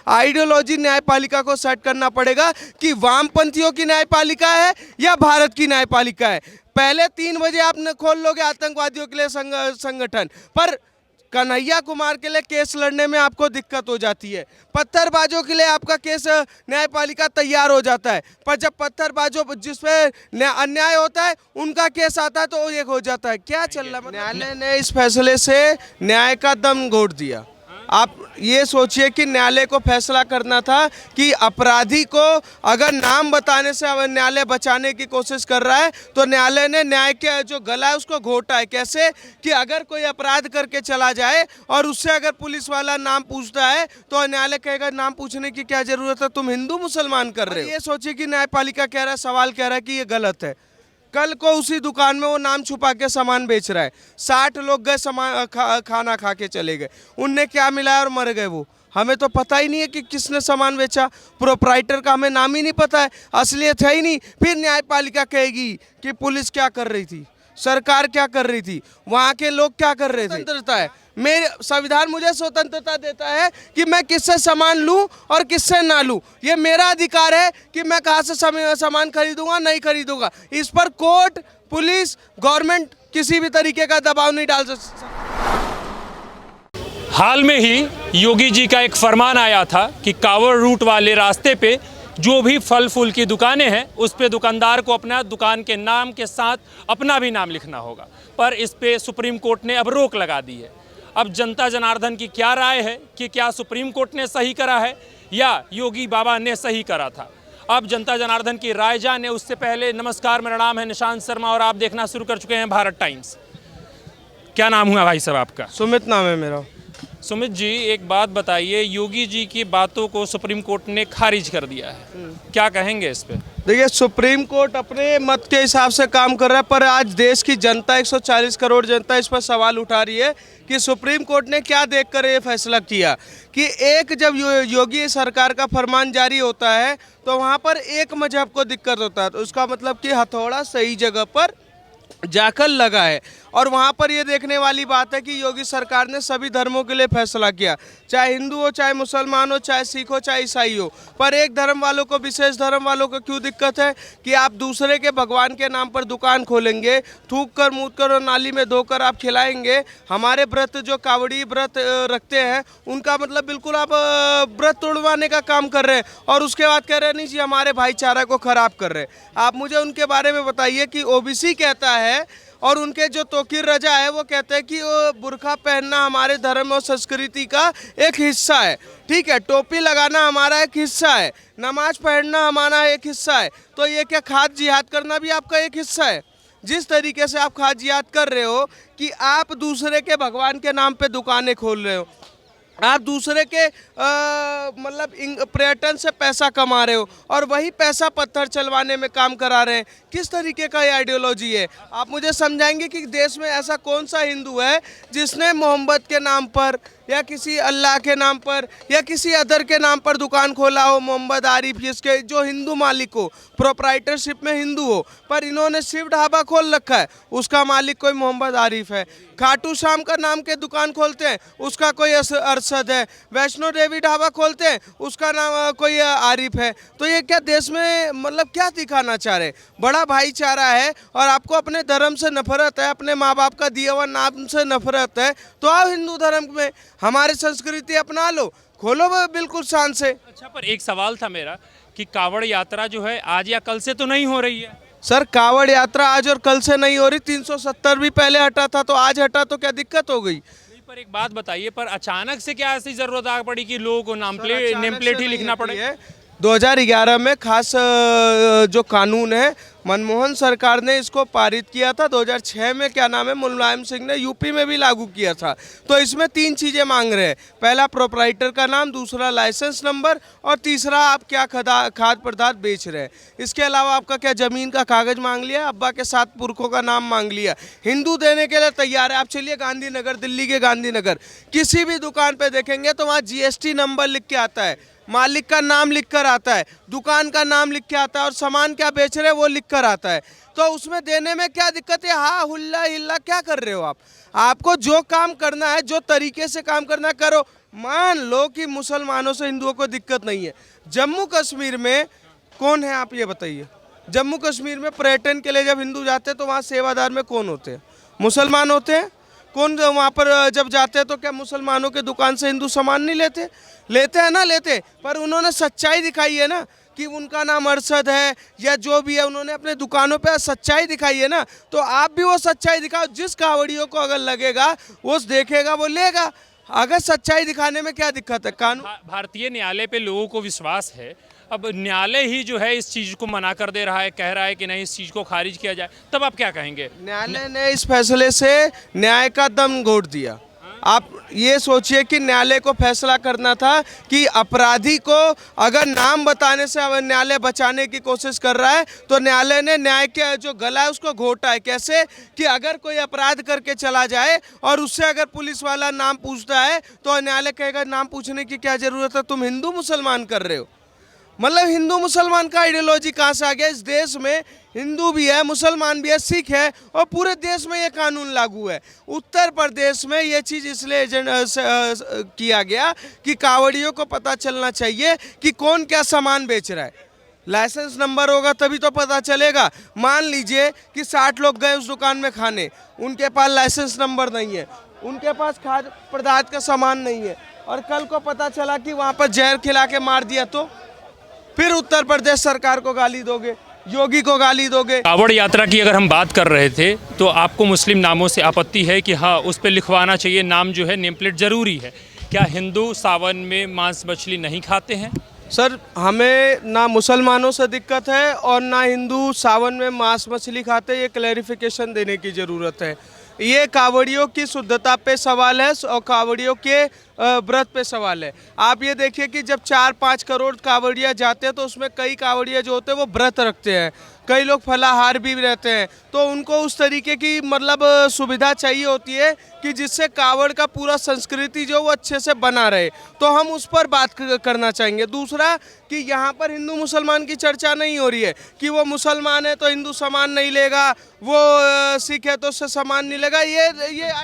Ideology न्यायपालिका को set करना पड़ेगा कि वामपंथियों की न्यायपालिका है या भारत की न्यायपालिका है। पहले 3 बजे आप खोल लोगे आतंकवादियों के लिए संगठन, पर कन्हैया कुमार के लिए केस लड़ने में आपको दिक्कत हो जाती है। पत्थरबाजों के लिए आपका केस न्यायपालिका तैयार हो जाता है, पर जब पत्थरबाजों जिसपे अन्याय होता है उनका केस आता है तो ये हो जाता है। क्या चल रहा है? न्यायालय ने इस फैसले से न्याय का दम घोट दिया। आप ये सोचिए कि न्यायालय को फैसला करना था कि अपराधी को अगर नाम बताने से न्यायालय बचाने की कोशिश कर रहा है, तो न्यायालय ने न्याय के जो गला है उसको घोटा है। कैसे कि अगर कोई अपराध करके चला जाए और उससे अगर पुलिस वाला नाम पूछता है तो न्यायालय कहेगा नाम पूछने की क्या जरूरत है, तुम हिंदू मुसलमान कर रहे हो। ये सोचिए कि न्यायपालिका कह रहा है, सवाल कह रहा है कि ये गलत है। कल को उसी दुकान में वो नाम छुपा के सामान बेच रहा है, 60 लोग गए सामान खाना खा के चले गए, उनने क्या मिलाया और मर गए वो। हमें तो पता ही नहीं है कि किसने सामान बेचा, प्रोप्राइटर का हमें नाम ही नहीं पता है, असलियत है ही नहीं। फिर न्यायपालिका कहेगी कि पुलिस क्या कर रही थी, सरकार क्या कर रही थी, वहाँ के लोग क्या कर रहे थे। स्वतंत्रता है, मेरे संविधान मुझे स्वतंत्रता देता है कि मैं किससे सामान लूं और किससे ना लूं। ये मेरा अधिकार है कि मैं कहाँ से सामान खरीदूंगा नहीं खरीदूंगा। इस पर कोर्ट, पुलिस, गवर्नमेंट किसी भी तरीके का दबाव नहीं डाल सकता। हाल में ही योगी जी का एक फरमान आया था कि कांवड़ रूट वाले रास्ते पे जो भी फल फूल की दुकानें हैं उस पे दुकानदार को अपना दुकान के नाम के साथ अपना भी नाम लिखना होगा, पर इस पे सुप्रीम कोर्ट ने अब रोक लगा दी है। अब जनता जनार्दन की क्या राय है कि क्या सुप्रीम कोर्ट ने सही करा है या योगी बाबा ने सही करा था? अब जनता जनार्दन की राय जाने उससे पहले नमस्कार, मेरा नाम है निशांत शर्मा और आप देखना शुरू कर चुके हैं भारत टाइम्स। क्या नाम हुआ भाई साहब आपका? सुमित नाम है मेरा। सुमित जी, एक बात बताइए, योगी जी की बातों को सुप्रीम कोर्ट ने खारिज कर दिया है, क्या कहेंगे इस पे? देखिए, सुप्रीम कोर्ट अपने मत के हिसाब से काम कर रहा है, पर आज देश की जनता 140 करोड़ जनता इस पर सवाल उठा रही है कि सुप्रीम कोर्ट ने क्या देखकर ये फैसला किया कि एक जब योगी सरकार का फरमान जारी होता है तो वहाँ पर एक मजहब को दिक्कत होता है, तो उसका मतलब कि हथौड़ा सही जगह पर जाकर लगा है। और वहाँ पर ये देखने वाली बात है कि योगी सरकार ने सभी धर्मों के लिए फैसला किया, चाहे हिंदू हो, चाहे मुसलमान हो, चाहे सिख हो, चाहे ईसाई हो। पर एक धर्म वालों को, विशेष धर्म वालों को क्यों दिक्कत है कि आप दूसरे के भगवान के नाम पर दुकान खोलेंगे, थूक कर, मूत कर और नाली में धोकर आप खिलाएंगे। हमारे व्रत जो कावड़ी व्रत रखते हैं उनका मतलब बिल्कुल आप व्रत तोड़वाने का काम कर रहे हैं और उसके बाद कह रहे हैं नहीं जी हमारे भाईचारा को खराब कर रहे हैं। आप मुझे उनके बारे में बताइए कि ओबीसी कहता है और उनके जो तोकीर रजा है वो कहते हैं कि वो बुर्का पहनना हमारे धर्म और संस्कृति का एक हिस्सा है। ठीक है, टोपी लगाना हमारा एक हिस्सा है, नमाज पढ़ना हमारा एक हिस्सा है। तो ये क्या खाद जिहाद करना भी आपका एक हिस्सा है? जिस तरीके से आप खाद जिहाद कर रहे हो कि आप दूसरे के भगवान के नाम पे दुकानें खोल रहे हो, आप दूसरे के मतलब पर्यटन से पैसा कमा रहे हो और वही पैसा पत्थर चलवाने में काम करा रहे हैं। किस तरीके का ये आइडियोलॉजी है? आप मुझे समझाएंगे कि देश में ऐसा कौन सा हिंदू है जिसने मोहम्मद के नाम पर या किसी अल्लाह के नाम पर या किसी अदर के नाम पर दुकान खोला हो, मोहम्मद आरिफ जिसके जो हिंदू मालिक हो, प्रोप्राइटरशिप में हिंदू हो, पर इन्होंने शिव ढाबा खोल रखा है, उसका मालिक कोई मोहम्मद आरिफ है। खाटू श्याम का नाम के दुकान खोलते हैं, उसका कोई अरशद है। वैष्णो देवी ढाबा खोलते हैं, उसका नाम कोई आरिफ है। तो ये क्या देश में मतलब क्या दिखाना चाह रहे? बड़ा भाईचारा है और आपको अपने धर्म से नफरत है, अपने माँ बाप का दिया हुआ नाम से नफरत है, तो आओ हिंदू धर्म में, हमारी संस्कृति अपना लो, खोलो बिल्कुल शान से। अच्छा, पर एक सवाल था मेरा कि कांवड़ यात्रा जो है आज या कल से तो नहीं हो रही है? सर, कांवड़ यात्रा आज और कल से नहीं हो रही, 370 भी पहले हटा था तो आज हटा तो क्या दिक्कत हो गई? पर एक बात बताइए, पर अचानक से क्या ऐसी जरूरत आ पड़ी कि लोगों को नेम प्लेट ही लिखना पड़े? 2011 में खास जो कानून है मनमोहन सरकार ने इसको पारित किया था। 2006 में क्या नाम है मुलायम सिंह ने यूपी में भी लागू किया था। तो इसमें 3 चीज़ें मांग रहे हैं, पहला प्रोप्राइटर का नाम, दूसरा लाइसेंस नंबर और तीसरा आप क्या खाद्य पदार्थ बेच रहे हैं। इसके अलावा आपका क्या ज़मीन का कागज़ मांग लिया, अब्बा के 7 पुरखों का नाम मांग लिया। हिंदू देने के लिए तैयार है। आप चलिए गांधीनगर, दिल्ली के गांधीनगर किसी भी दुकान पर देखेंगे तो वहाँ GST नंबर लिख के आता है, मालिक का नाम लिख कर आता है, दुकान का नाम लिख के आता है और सामान क्या बेच रहे हैं वो लिख कर आता है, तो उसमें देने में क्या दिक्कत है? हाँ हुल्ला हिल्ला क्या कर रहे हो आप? आपको जो काम करना है, जो तरीके से काम करना है करो। मान लो कि मुसलमानों से हिंदुओं को दिक्कत नहीं है, जम्मू कश्मीर में कौन है आप ये बताइए? जम्मू कश्मीर में पर्यटन के लिए जब हिंदू जाते हैं तो वहाँ सेवादार में कौन होते हैं? मुसलमान होते हैं। कौन वहाँ पर जब जाते हैं तो क्या मुसलमानों के दुकान से हिंदू सामान नहीं लेते? लेते हैं ना, लेते। पर उन्होंने सच्चाई दिखाई है ना कि उनका नाम अरशद है या जो भी है, उन्होंने अपने दुकानों पे सच्चाई दिखाई है ना। तो आप भी वो सच्चाई दिखाओ। जिस कावड़ियों को अगर लगेगा वो देखेगा वो लेगा। अगर सच्चाई दिखाने में क्या दिक्कत है? कानून भारतीय न्यायालय पे लोगों को विश्वास है, अब न्यायालय ही जो है इस चीज़ को मना कर दे रहा है, कह रहा है कि नहीं इस चीज़ को खारिज किया जाए, तब आप क्या कहेंगे? न्यायालय ने इस फैसले से न्याय का दम घोट दिया। आप ये सोचिए कि न्यायालय को फैसला करना था कि अपराधी को अगर नाम बताने से अगर न्यायालय बचाने की कोशिश कर रहा है, तो न्यायालय ने न्याय के जो गला है उसको घोटा है। कैसे? कि अगर कोई अपराध करके चला जाए और उससे अगर पुलिस वाला नाम पूछता है तो न्यायालय कहेगा नाम पूछने की क्या ज़रूरत है, तुम हिंदू मुसलमान कर रहे हो। मतलब हिंदू मुसलमान का आइडियोलॉजी कहाँ से आ गया? इस देश में हिंदू भी है, मुसलमान भी है, सिख है, और पूरे देश में ये कानून लागू है। उत्तर प्रदेश में ये चीज़ इसलिए किया गया कि कावड़ियों को पता चलना चाहिए कि कौन क्या सामान बेच रहा है। लाइसेंस नंबर होगा तभी तो पता चलेगा। मान लीजिए कि 60 लोग गए उस दुकान में खाने, उनके पास लाइसेंस नंबर नहीं है, उनके पास खाद्य पदार्थ का सामान नहीं है, और कल को पता चला कि वहाँ पर जहर खिला के मार दिया, तो फिर उत्तर प्रदेश सरकार को गाली दोगे, योगी को गाली दोगे। कावड़ यात्रा की अगर हम बात कर रहे थे तो आपको मुस्लिम नामों से आपत्ति है कि हाँ उस पर लिखवाना चाहिए नाम, जो है नेम प्लेट जरूरी है। क्या हिंदू सावन में मांस मछली नहीं खाते हैं? सर, हमें ना मुसलमानों से दिक्कत है और ना हिंदू सावन में मांस मछली खाते। ये क्लैरिफिकेशन देने की ज़रूरत है। ये कावड़ियों की शुद्धता पे सवाल है और कावड़ियों के व्रत पे सवाल है। आप ये देखिए कि जब 4-5 करोड़ कावड़िया जाते हैं तो उसमें कई कावड़िया जो होते हैं वो व्रत रखते हैं, कई लोग फलाहार भी रहते हैं, तो उनको उस तरीके की मतलब सुविधा चाहिए होती है कि जिससे कावड़ का पूरा संस्कृति जो वो अच्छे से बना रहे। तो हम उस पर बात करना चाहेंगे। दूसरा कि यहाँ पर हिंदू मुसलमान की चर्चा नहीं हो रही है कि वो मुसलमान है तो हिंदू सामान नहीं लेगा, वो सिख है तो उससे सामान नहीं लेगा। ये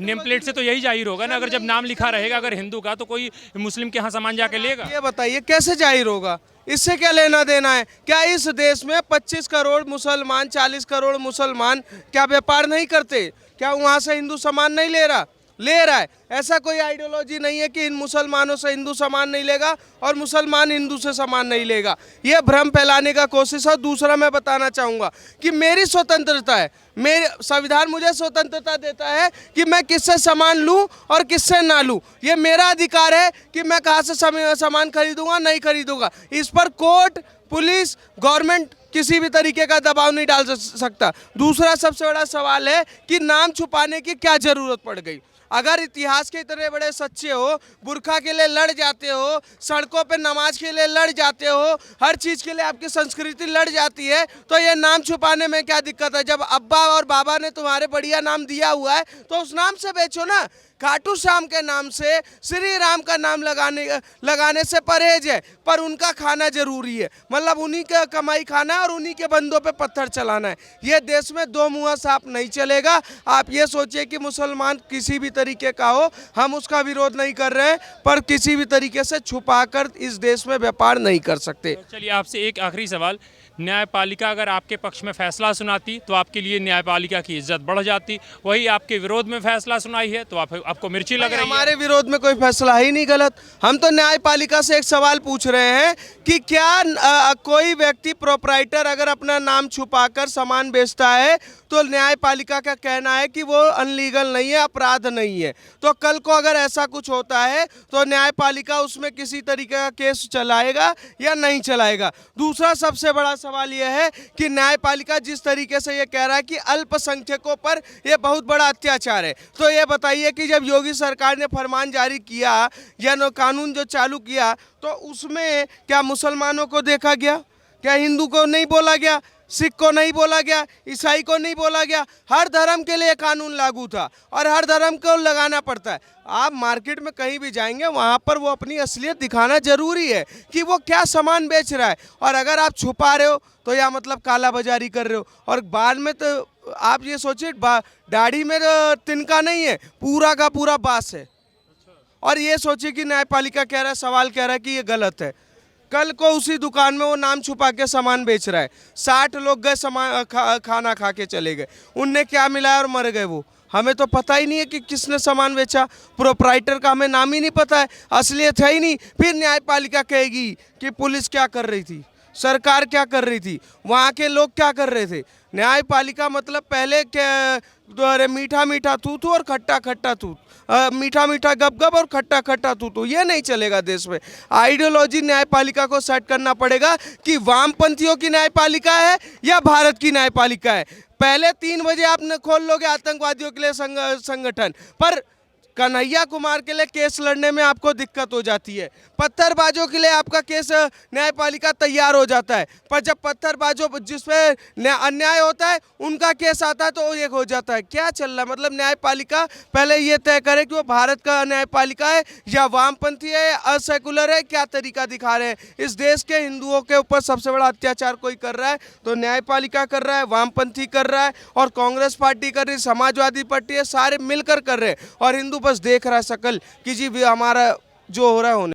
नेम प्लेट से तो यही जाहिर होगा ना, अगर जब नाम लिखा रहेगा अगर हिंदू का तो कोई मुस्लिम के यहाँ सामान जाके लेगा। ये बताइए कैसे जाहिर होगा? इससे क्या लेना देना है? क्या इस देश में 25 करोड़ मुसलमान, 40 करोड़ मुसलमान क्या व्यापार नहीं करते? क्या वहाँ से हिंदू सामान नहीं ले रहा? ले रहा है। ऐसा कोई आइडियोलॉजी नहीं है कि इन मुसलमानों से हिंदू सामान नहीं लेगा और मुसलमान हिंदू से सामान नहीं लेगा। ये भ्रम फैलाने का कोशिश है। दूसरा मैं बताना चाहूँगा कि मेरी स्वतंत्रता है, मेरे संविधान मुझे स्वतंत्रता देता है कि मैं किससे सामान लूँ और किससे ना लूँ। ये मेरा अधिकार है कि मैं कहाँ से सामान खरीदूँगा नहीं खरीदूँगा। इस पर कोर्ट, पुलिस, गवर्नमेंट किसी भी तरीके का दबाव नहीं डाल सकता। दूसरा सबसे बड़ा सवाल है कि नाम छुपाने की क्या ज़रूरत पड़ गई? अगर इतिहास के इतने बड़े सच्चे हो, बुरखा के लिए लड़ जाते हो, सड़कों पे नमाज के लिए लड़ जाते हो, हर चीज़ के लिए आपकी संस्कृति लड़ जाती है, तो ये नाम छुपाने में क्या दिक्कत है? जब अब्बा और बाबा ने तुम्हारे बढ़िया नाम दिया हुआ है तो उस नाम से बेचो ना। खाटू श्याम के नाम से श्री राम का नाम लगाने से परहेज है, पर उनका खाना जरूरी है। मतलब उन्हीं का कमाई खाना और उन्हीं के बंदों पे पत्थर चलाना है। ये देश में दो मुँहा सांप नहीं चलेगा। आप ये सोचिए कि मुसलमान किसी भी तरीके का हो, हम उसका विरोध नहीं कर रहे हैं, पर किसी भी तरीके से छुपाकर इस देश में व्यापार नहीं कर सकते। चलिए आपसे एक आखिरी सवाल, न्यायपालिका अगर आपके पक्ष में फैसला सुनाती तो आपके लिए न्यायपालिका की इज्जत बढ़ जाती, वही आपके विरोध में फैसला सुनाई है तो आपको मिर्ची लग रही है। हमारे विरोध में कोई फैसला ही नहीं गलत। हम तो न्यायपालिका से एक सवाल पूछ रहे हैं कि क्या कोई व्यक्ति प्रोप्राइटर अगर अपना नाम छुपाकर सामान बेचता है तो न्यायपालिका का कहना है कि वो अनलीगल नहीं है, अपराध नहीं है। तो कल को अगर ऐसा कुछ होता है तो न्यायपालिका उसमें किसी तरीके का केस चलाएगा या नहीं चलाएगा। दूसरा सबसे बड़ा सवाल यह है कि न्यायपालिका जिस तरीके से ये कह रहा है कि अल्पसंख्यकों पर यह बहुत बड़ा अत्याचार है, तो ये बताइए कि जब योगी सरकार ने फरमान जारी किया या कानून जो चालू किया तो उसमें क्या मुसलमानों को देखा गया? क्या हिंदू को नहीं बोला गया? सिख को नहीं बोला गया, ईसाई को नहीं बोला गया, हर धर्म के लिए कानून लागू था और हर धर्म को लगाना पड़ता है। आप मार्केट में कहीं भी जाएंगे वहाँ पर वो अपनी असलियत दिखाना जरूरी है कि वो क्या सामान बेच रहा है, और अगर आप छुपा रहे हो तो या मतलब काला बाजारी कर रहे हो। और बाद में तो आप ये सोचिए दाढ़ी में तो तिनका नहीं है, पूरा का पूरा बास है, और ये सोचिए कि न्यायपालिका कह रहा है, सवाल कह रहा है कि ये गलत है। कल को उसी दुकान में वो नाम छुपा के सामान बेच रहा है, 60 लोग गए सामान खाना खा के चले गए, उनने क्या मिलाया और मर गए वो, हमें तो पता ही नहीं है कि किसने सामान बेचा, प्रोप्राइटर का हमें नाम ही नहीं पता है, असलियत है ही नहीं। फिर न्यायपालिका कहेगी कि पुलिस क्या कर रही थी, सरकार क्या कर रही थी, वहाँ के लोग क्या कर रहे थे। न्यायपालिका मतलब पहले अरे मीठा मीठा तू तू और खट्टा खट्टा तू, मीठा मीठा गप गप और खट्टा खट्टा तू तू, ये नहीं चलेगा देश में। आइडियोलॉजी न्यायपालिका को सेट करना पड़ेगा कि वामपंथियों की न्यायपालिका है या भारत की न्यायपालिका है। पहले 3 बजे आप खोल लोगे आतंकवादियों के लिए संगठन, पर कन्हैया कुमार के लिए केस लड़ने में आपको दिक्कत हो जाती है, पत्थरबाजों के लिए आपका केस न्यायपालिका तैयार हो जाता है, पर जब पत्थरबाजों जिसपे अन्याय होता है उनका केस आता है तो ये हो जाता है। क्या चल रहा है, मतलब न्यायपालिका पहले ये तय करे कि वो भारत का न्यायपालिका है या वामपंथी है या असेकुलर है, क्या तरीका दिखा रहे हैं। इस देश के हिंदुओं के ऊपर सबसे बड़ा अत्याचार कोई कर रहा है तो न्यायपालिका कर रहा है, वामपंथी कर रहा है और कांग्रेस पार्टी कर रही, समाजवादी पार्टी है, सारे मिलकर कर रहे हैं, और हिंदू बस देख रहा है शकल कि जी भी हमारा जो हो रहा है होने।